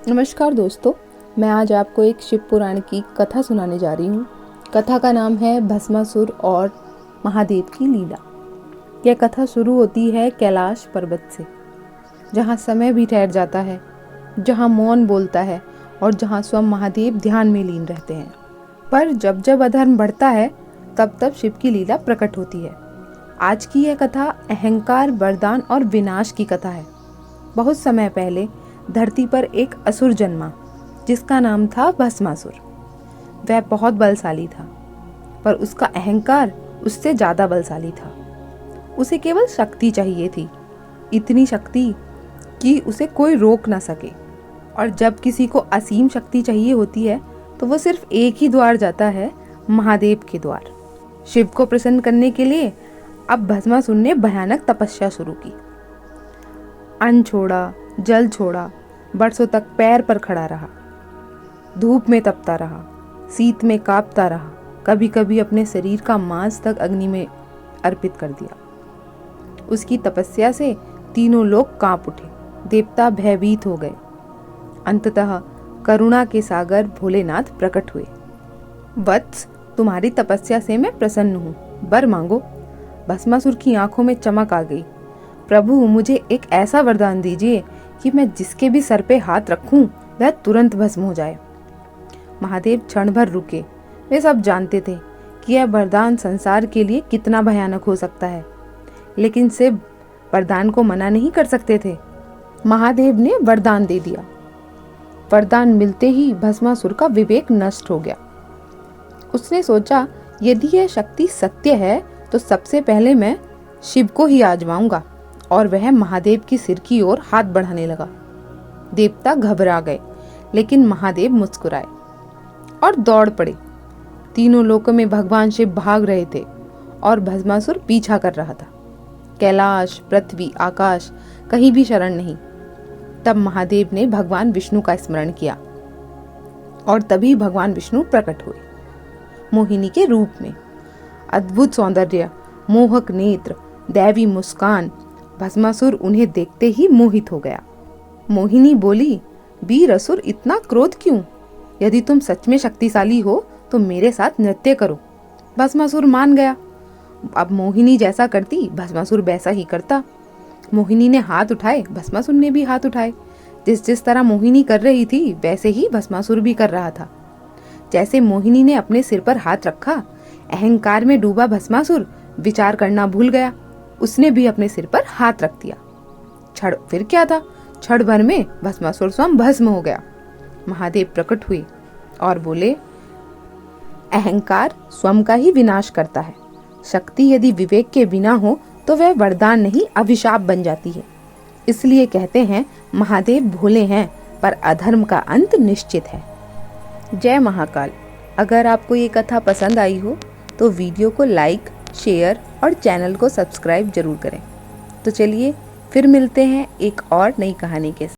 नमस्कार दोस्तों, मैं आज आपको एक शिव पुराण की कथा सुनाने जा रही हूँ। कथा का नाम है भस्मासुर और महादेव की लीला। यह कथा शुरू होती है कैलाश पर्वत से, जहाँ समय भी ठहर जाता है, जहाँ मौन बोलता है और जहाँ स्वयं महादेव ध्यान में लीन रहते हैं। पर जब जब अधर्म बढ़ता है तब तब शिव की लीला प्रकट होती है। आज की यह कथा अहंकार, वरदान और विनाश की कथा है। बहुत समय पहले धरती पर एक असुर जन्मा जिसका नाम था भस्मासुर। वह बहुत बलशाली था, पर उसका अहंकार उससे ज्यादा बलशाली था। उसे केवल शक्ति चाहिए थी, इतनी शक्ति कि उसे कोई रोक ना सके। और जब किसी को असीम शक्ति चाहिए होती है तो वो सिर्फ एक ही द्वार जाता है, महादेव के द्वार। शिव को प्रसन्न करने के लिए अब भस्मासुर ने भयानक तपस्या शुरू की। अन्न छोड़ा, जल छोड़ा, बरसों तक पैर पर खड़ा रहा, धूप में तपता रहा, शीत में कांपता रहा, कभी कभी अपने शरीर का मांस तक अग्नि में अर्पित कर दिया। उसकी तपस्या से तीनों लोग कांप उठे, देवता भयभीत हो गए। अंततः करुणा के सागर भोलेनाथ प्रकट हुए। वत्स, तुम्हारी तपस्या से मैं प्रसन्न हूँ, वर मांगो। भस्मासुर की आंखों में चमक आ गई। प्रभु, मुझे एक ऐसा वरदान दीजिए कि मैं जिसके भी सर पे हाथ रखूं वह तुरंत भस्म हो जाए। महादेव क्षण भर रुके। वे सब जानते थे कि यह वरदान संसार के लिए कितना भयानक हो सकता है, लेकिन शिव वरदान को मना नहीं कर सकते थे। महादेव ने वरदान दे दिया। वरदान मिलते ही भस्मासुर का विवेक नष्ट हो गया। उसने सोचा, यदि यह शक्ति सत्य है तो सबसे पहले मैं शिव को ही आजमाऊंगा। और वह महादेव की सिर की ओर हाथ बढ़ाने लगा। देवता घबरा गए, लेकिन महादेव मुस्कुराए और दौड़ पड़े। तीनों लोकों में भगवान शिव भाग रहे थे और भस्मासुर पीछा कर रहा था। कैलाश, पृथ्वी, आकाश, कहीं भी शरण नहीं। तब महादेव ने भगवान विष्णु का स्मरण किया और तभी भगवान विष्णु प्रकट हुए, मोहिनी के रूप में। अद्भुत सौंदर्य, मोहक नेत्र, दैवी मुस्कान। भस्मासुर उन्हें देखते ही मोहित हो गया। मोहिनी बोली, वीर असुर, इतना क्रोध क्यों? यदि तुम सच में शक्तिशाली हो तो मेरे साथ नृत्य करो। भस्मासुर मान गया। अब मोहिनी जैसा करती, भस्मासुर वैसा ही करता। मोहिनी ने हाथ उठाए, भस्मासुर ने भी हाथ उठाए। जिस जिस तरह मोहिनी कर रही थी वैसे ही भस्मासुर भी कर रहा था। जैसे मोहिनी ने अपने सिर पर हाथ रखा, अहंकार में डूबा भस्मासुर विचार करना भूल गया। उसने भी अपने सिर पर हाथ रख दिया। क्षण फिर क्या था, क्षण भर में भस्मासुर स्वयं भस्म हो गया। महादेव प्रकट हुए और बोले, अहंकार स्वयं का ही विनाश करता है। शक्ति यदि विवेक के बिना हो तो वह वरदान नहीं, अभिशाप बन जाती है। इसलिए कहते हैं, महादेव भोले हैं पर अधर्म का अंत निश्चित है। जय महाकाल। अगर आपको ये कथा पसंद आई हो तो वीडियो को लाइक, शेयर और चैनल को सब्सक्राइब जरूर करें। तो चलिए फिर मिलते हैं एक और नई कहानी के साथ।